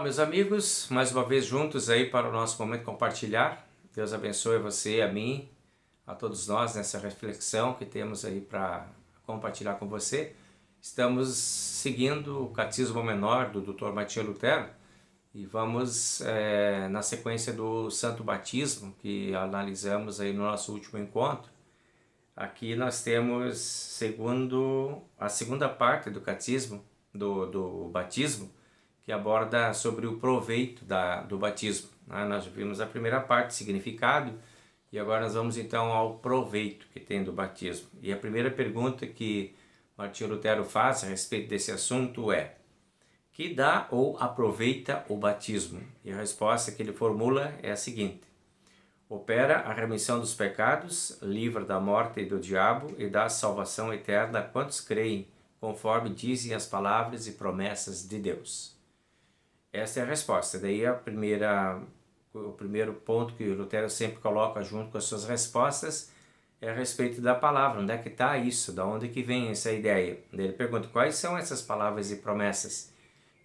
Olá, meus amigos, mais uma vez juntos aí para o nosso momento compartilhar. Deus abençoe você, a mim, a todos nós nessa reflexão que temos aí para compartilhar com você. Estamos seguindo o Catecismo Menor do Dr. Martinho Lutero e vamos na sequência do Santo Batismo que analisamos aí no nosso último encontro. Aqui nós temos a segunda parte do Catecismo, do Batismo, que aborda sobre o proveito do batismo. Nós vimos a primeira parte, significado, e agora nós vamos então ao proveito que tem do batismo. E a primeira pergunta que Martinho Lutero faz a respeito desse assunto é: que dá ou aproveita o batismo? E a resposta que ele formula é a seguinte: opera a remissão dos pecados, livra da morte e do diabo e dá salvação eterna a quantos creem, conforme dizem as palavras e promessas de Deus. Essa é a resposta. Daí o primeiro ponto que o Lutero sempre coloca junto com as suas respostas é a respeito da palavra. Onde é que está isso? Da onde que vem essa ideia? Daí ele pergunta: quais são essas palavras e promessas?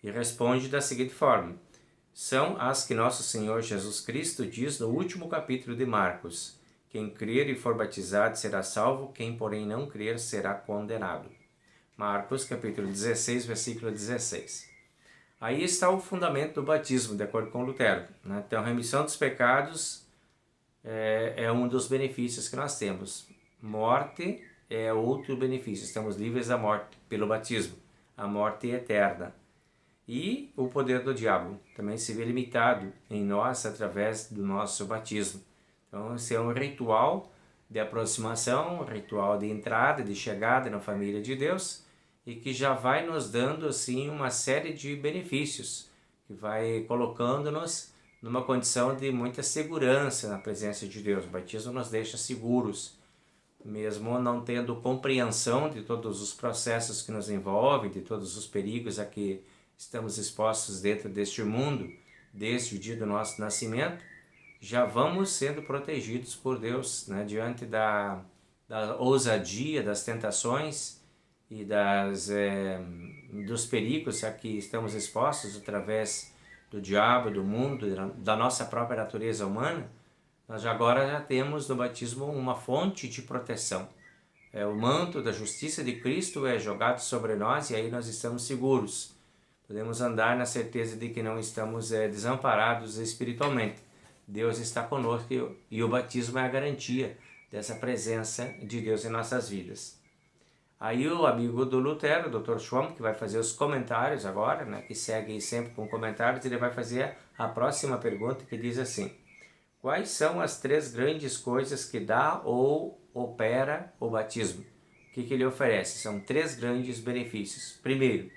E responde da seguinte forma: são as que nosso Senhor Jesus Cristo diz no último capítulo de Marcos: quem crer e for batizado será salvo, quem porém não crer será condenado. Marcos capítulo 16, versículo 16. Aí está o fundamento do batismo, de acordo com Lutero. Então, a remissão dos pecados é um dos benefícios que nós temos. Morte é outro benefício. Estamos livres da morte pelo batismo. A morte eterna. E o poder do diabo também se vê limitado em nós através do nosso batismo. Então, esse é um ritual de aproximação, um ritual de entrada, de chegada na família de Deus, e que já vai nos dando assim uma série de benefícios, que vai colocando-nos numa condição de muita segurança na presença de Deus. O batismo nos deixa seguros, mesmo não tendo compreensão de todos os processos que nos envolvem, de todos os perigos a que estamos expostos dentro deste mundo, desde o dia do nosso nascimento. Já vamos sendo protegidos por Deus, diante da ousadia, das tentações e dos perigos a que estamos expostos através do diabo, do mundo, da nossa própria natureza humana. Nós agora já temos no batismo uma fonte de proteção. O manto da justiça de Cristo é jogado sobre nós e aí nós estamos seguros. Podemos andar na certeza de que não estamos desamparados espiritualmente. Deus está conosco e o batismo é a garantia dessa presença de Deus em nossas vidas. Aí o amigo do Lutero, o Dr. Schwamm, que vai fazer os comentários agora, que segue sempre com comentários, ele vai fazer a próxima pergunta, que diz assim: quais são as três grandes coisas que dá ou opera o batismo? O que ele oferece? São três grandes benefícios. Primeiro,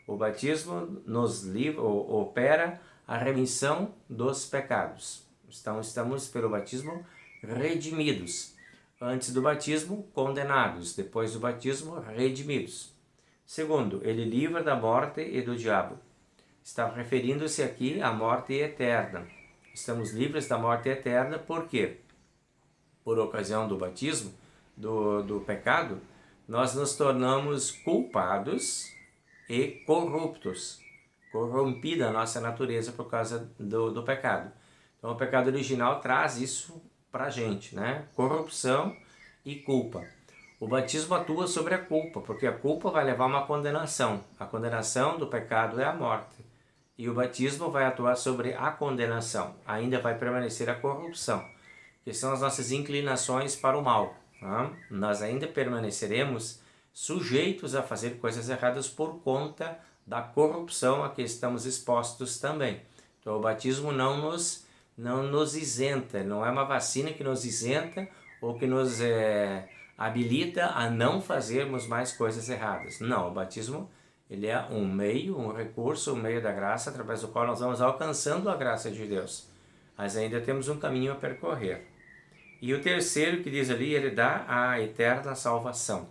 o batismo nos opera a remissão dos pecados. Então, estamos pelo batismo redimidos. Antes do batismo, condenados. Depois do batismo, redimidos. Segundo, ele livra da morte e do diabo. Está referindo-se aqui à morte eterna. Estamos livres da morte eterna, por quê? Por ocasião do batismo, do pecado, nós nos tornamos culpados e corruptos. Corrompida a nossa natureza por causa do pecado. Então, o pecado original traz isso para a gente, corrupção e culpa. O batismo atua sobre a culpa, porque a culpa vai levar a uma condenação. A condenação do pecado é a morte. E o batismo vai atuar sobre a condenação. Ainda vai permanecer a corrupção, que são as nossas inclinações para o mal. Nós ainda permaneceremos sujeitos a fazer coisas erradas por conta da corrupção a que estamos expostos também. Então, o batismo não nos isenta, não é uma vacina que nos isenta ou que nos habilita a não fazermos mais coisas erradas. Não, o batismo ele é um meio, um recurso, um meio da graça, através do qual nós vamos alcançando a graça de Deus. Mas ainda temos um caminho a percorrer. E o terceiro que diz ali, ele dá a eterna salvação.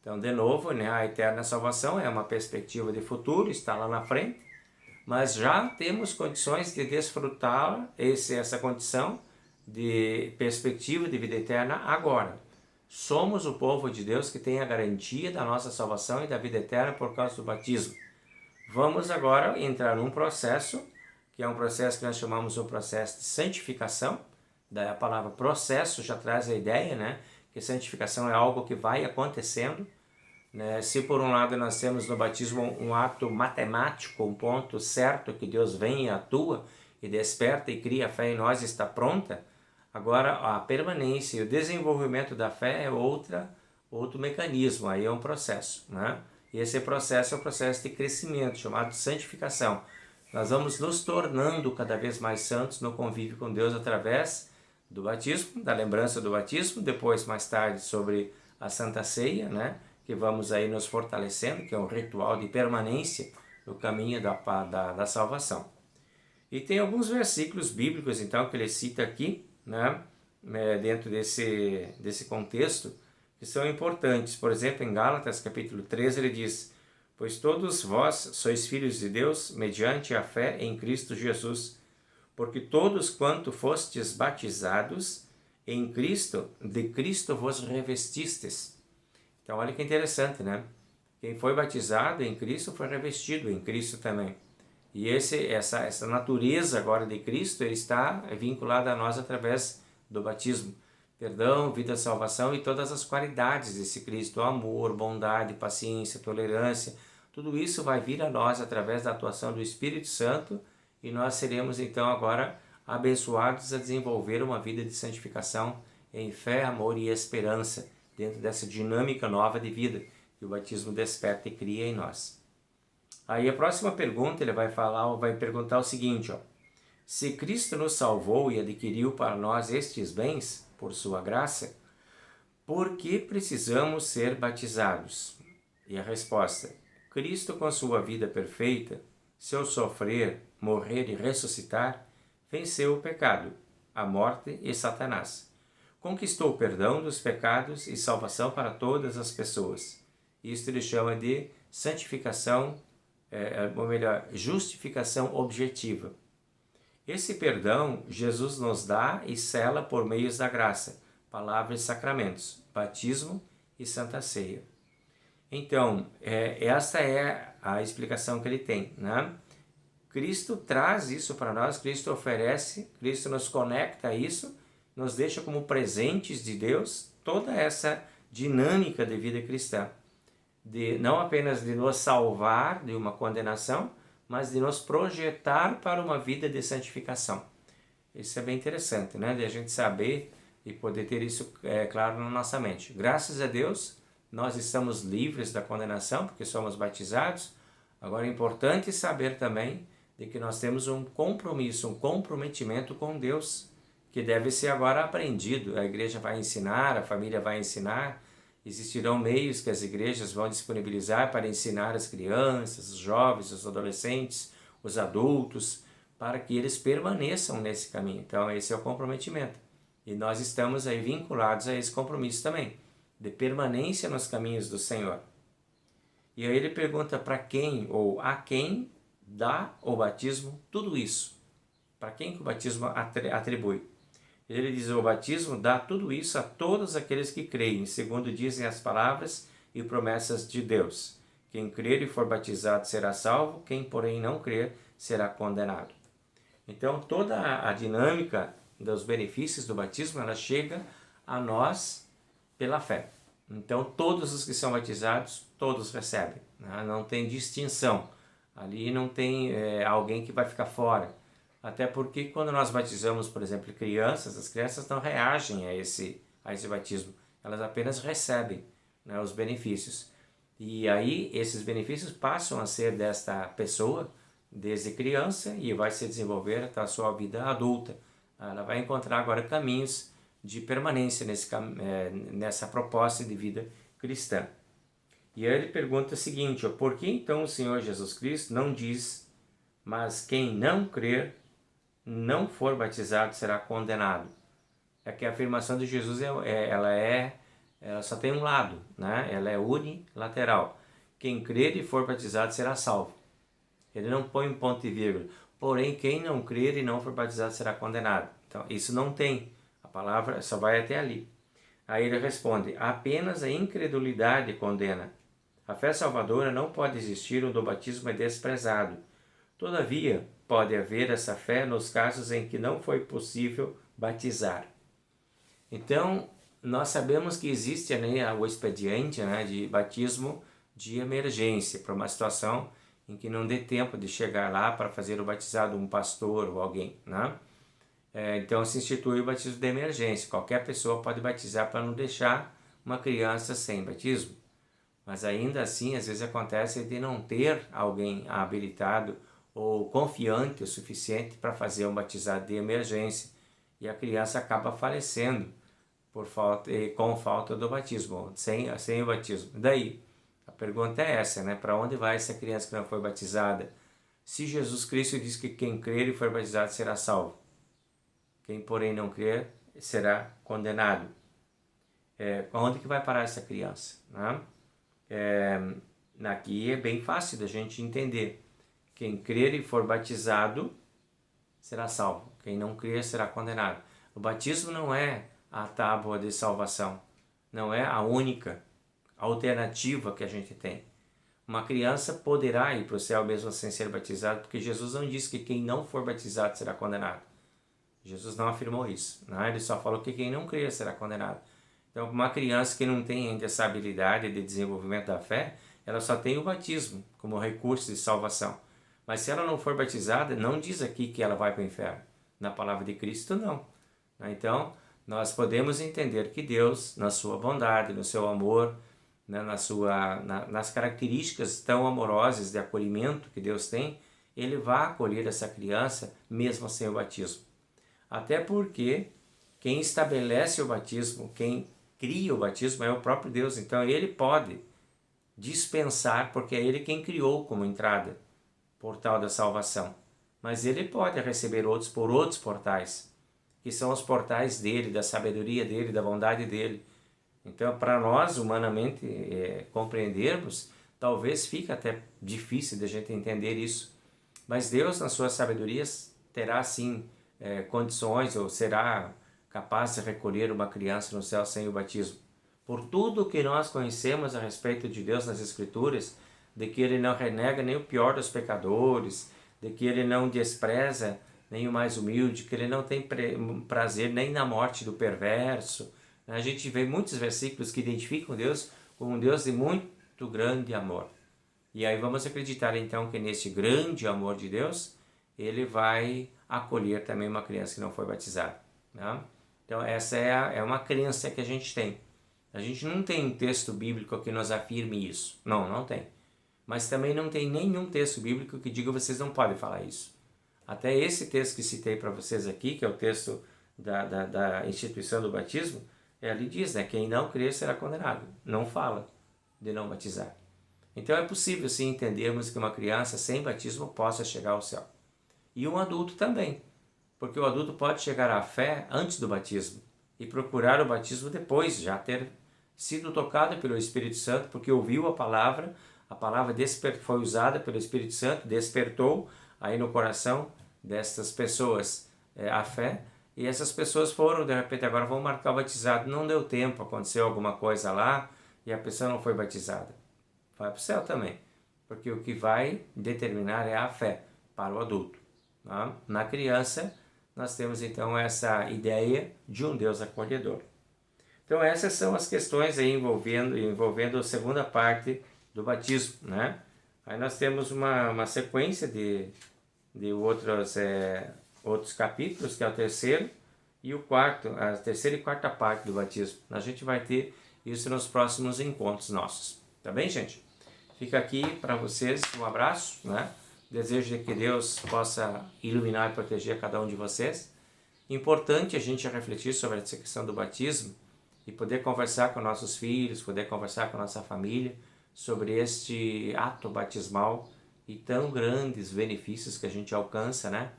Então, de novo, a eterna salvação é uma perspectiva de futuro, está lá na frente, mas já temos condições de desfrutar essa condição de perspectiva de vida eterna agora. Somos o povo de Deus que tem a garantia da nossa salvação e da vida eterna por causa do batismo. vamos agora entrar num processo, que é um processo que nós chamamos o processo de santificação. Daí a palavra processo já traz a ideia, né? Que santificação é algo que vai acontecendo, né? Se por um lado nós temos no batismo um ato matemático, um ponto certo que Deus vem e atua e desperta e cria a fé em nós, está pronta, agora a permanência e o desenvolvimento da fé é outro mecanismo, aí é um processo, né? E esse processo é o processo de crescimento, chamado de santificação. Nós vamos nos tornando cada vez mais santos no convívio com Deus através do batismo, da lembrança do batismo, depois mais tarde sobre a Santa Ceia, né? Que vamos aí nos fortalecendo, que é um ritual de permanência no caminho da salvação. E tem alguns versículos bíblicos, então, que ele cita aqui, né? Dentro desse contexto, que são importantes. Por exemplo, em Gálatas capítulo 13, ele diz: pois todos vós sois filhos de Deus, mediante a fé em Cristo Jesus, porque todos quanto fostes batizados em Cristo, de Cristo vos revestistes. Então olha que interessante, né? Quem foi batizado em Cristo foi revestido em Cristo também. E essa natureza agora de Cristo está vinculada a nós através do batismo. Perdão, vida, salvação e todas as qualidades desse Cristo, amor, bondade, paciência, tolerância, tudo isso vai vir a nós através da atuação do Espírito Santo e nós seremos então agora abençoados a desenvolver uma vida de santificação em fé, amor e esperança dentro dessa dinâmica nova de vida que o batismo desperta e cria em nós. Aí a próxima pergunta ele vai perguntar o seguinte, ó: se Cristo nos salvou e adquiriu para nós estes bens por sua graça, por que precisamos ser batizados? E a resposta: Cristo, com sua vida perfeita, seu sofrer, morrer e ressuscitar, venceu o pecado, a morte e Satanás. Conquistou o perdão dos pecados e salvação para todas as pessoas. Isto ele chama de santificação, ou melhor, justificação objetiva. Esse perdão Jesus nos dá e sela por meio da graça, palavra e sacramentos, batismo e Santa Ceia. Então, esta é a explicação que ele tem, né? Cristo traz isso para nós, Cristo oferece, Cristo nos conecta a isso, nos deixa como presentes de Deus toda essa dinâmica de vida cristã. Não apenas de nos salvar de uma condenação, mas de nos projetar para uma vida de santificação. Isso é bem interessante, né? De a gente saber e poder ter isso claro na nossa mente. Graças a Deus, nós estamos livres da condenação, porque somos batizados. Agora é importante saber também de que nós temos um compromisso, um comprometimento com Deus, que deve ser agora aprendido. A igreja vai ensinar, a família vai ensinar, existirão meios que as igrejas vão disponibilizar para ensinar as crianças, os jovens, os adolescentes, os adultos, para que eles permaneçam nesse caminho. Então esse é o comprometimento. E nós estamos aí vinculados a esse compromisso também, de permanência nos caminhos do Senhor. E aí ele pergunta para quem ou a quem dá o batismo tudo isso. Para quem que o batismo atribui? Ele diz: o batismo dá tudo isso a todos aqueles que creem, segundo dizem as palavras e promessas de Deus. Quem crer e for batizado será salvo, quem porém não crer será condenado. Então toda a dinâmica dos benefícios do batismo, ela chega a nós pela fé. Então todos os que são batizados, todos recebem, né? Não tem distinção. Ali não tem alguém que vai ficar fora. Até porque quando nós batizamos, por exemplo, crianças, as crianças não reagem a esse batismo. Elas apenas recebem, né, os benefícios. E aí esses benefícios passam a ser desta pessoa desde criança e vai se desenvolver até a sua vida adulta. Ela vai encontrar agora caminhos de permanência nessa proposta de vida cristã. E aí ele pergunta o seguinte: por que então o Senhor Jesus Cristo não diz, mas quem não crer, não for batizado, será condenado? É que a afirmação de Jesus ela só tem um lado, né? Ela é unilateral. Quem crer e for batizado será salvo. Ele não põe um ponto e vírgula. Porém, quem não crer e não for batizado será condenado. Então, isso não tem. A palavra só vai até ali. Aí ele responde: apenas a incredulidade condena. A fé salvadora não pode existir onde o batismo é desprezado. Todavia, pode haver essa fé nos casos em que não foi possível batizar. Então, nós sabemos que existe, né, o expediente, né, de batismo de emergência, para uma situação em que não dê tempo de chegar lá para fazer o batizado um pastor ou alguém, né? Então se institui o batismo de emergência. Qualquer pessoa pode batizar para não deixar uma criança sem batismo. Mas ainda assim, às vezes acontece de não ter alguém habilitado ou confiante o suficiente para fazer um batizado de emergência e a criança acaba falecendo com falta do batismo, sem o batismo. Daí, a pergunta é essa, né? Para onde vai essa criança que não foi batizada? Se Jesus Cristo diz que quem crer e for batizado será salvo, quem porém não crer será condenado. Onde que vai parar essa criança, né? Aqui é bem fácil da gente entender. Quem crer e for batizado será salvo. Quem não crer será condenado. O batismo não é a tábua de salvação. Não é a única alternativa que a gente tem. Uma criança poderá ir para o céu mesmo sem ser batizado, porque Jesus não disse que quem não for batizado será condenado. Jesus não afirmou isso, né? Ele só falou que quem não crer será condenado. Então, uma criança que não tem ainda essa habilidade de desenvolvimento da fé, ela só tem o batismo como recurso de salvação. Mas se ela não for batizada, não diz aqui que ela vai para o inferno. Na palavra de Cristo, não. Então, nós podemos entender que Deus, na sua bondade, no seu amor, né, nas características tão amorosas de acolhimento que Deus tem, Ele vai acolher essa criança mesmo sem o batismo. Até porque quem estabelece o batismo, quem cria o batismo é o próprio Deus. Então Ele pode dispensar, porque é Ele quem criou como entrada, portal da salvação. Mas Ele pode receber outros por outros portais, que são os portais dEle, da sabedoria dEle, da bondade dEle. Então, para nós, humanamente, compreendermos, talvez fique até difícil de a gente entender isso. Mas Deus, na sua sabedoria, terá, sim, condições, ou será capaz de recolher uma criança no céu sem o batismo. Por tudo que nós conhecemos a respeito de Deus nas Escrituras, de que Ele não renega nem o pior dos pecadores, de que Ele não despreza nem o mais humilde, que Ele não tem prazer nem na morte do perverso. A gente vê muitos versículos que identificam Deus como um Deus de muito grande amor. E aí vamos acreditar então que nesse grande amor de Deus, Ele vai acolher também uma criança que não foi batizada, né? Então essa é uma crença que a gente tem. A gente não tem um texto bíblico que nos afirme isso. Não tem. Mas também não tem nenhum texto bíblico que diga que vocês não podem falar isso. Até esse texto que citei para vocês aqui, que é o texto da instituição do batismo, ele diz, né, quem não crer será condenado. Não fala de não batizar. Então é possível sim entendermos que uma criança sem batismo possa chegar ao céu. E um adulto também, porque o adulto pode chegar à fé antes do batismo e procurar o batismo depois, já ter sido tocado pelo Espírito Santo, porque ouviu a palavra foi usada pelo Espírito Santo, despertou aí no coração destas pessoas a fé, e essas pessoas foram, de repente, agora vão marcar o batizado, não deu tempo, aconteceu alguma coisa lá, e a pessoa não foi batizada. Vai para o céu também, porque o que vai determinar é a fé para o adulto. Tá? Na criança, nós temos então essa ideia de um Deus acolhedor. Então essas são as questões aí envolvendo a segunda parte do batismo, né? Aí nós temos uma sequência de outros capítulos, que é o terceiro e o quarto, a terceira e quarta parte do batismo. A gente vai ter isso nos próximos encontros nossos. Tá bem, gente? Fica aqui para vocês um abraço, né? Desejo que Deus possa iluminar e proteger cada um de vocês. Importante a gente refletir sobre essa questão do batismo e poder conversar com nossos filhos, poder conversar com a nossa família sobre este ato batismal e tão grandes benefícios que a gente alcança, né?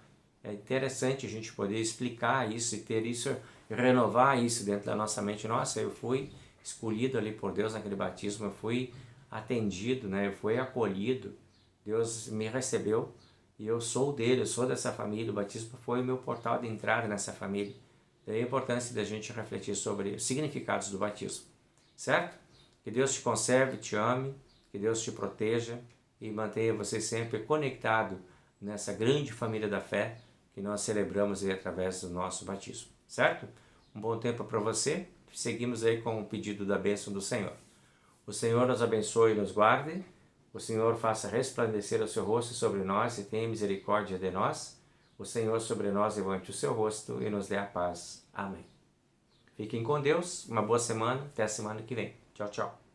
É interessante a gente poder explicar isso e ter isso, renovar isso dentro da nossa mente. Nossa, eu fui escolhido ali por Deus naquele batismo, eu fui atendido, né? Eu fui acolhido, Deus me recebeu e eu sou dele, eu sou dessa família. O batismo foi o meu portal de entrada nessa família. Daí a importância da gente refletir sobre os significados do batismo, certo? Que Deus te conserve, te ame, Que Deus te proteja e mantenha você sempre conectado nessa grande família da fé que nós celebramos aí através do nosso batismo, certo? Um bom tempo para você. Seguimos aí com o pedido da bênção do Senhor. O Senhor nos abençoe e nos guarde. O Senhor faça resplandecer o seu rosto sobre nós e tenha misericórdia de nós. O Senhor sobre nós levante o seu rosto e nos dê a paz. Amém. Fiquem com Deus. Uma boa semana. Até a semana que vem. Tchau, tchau.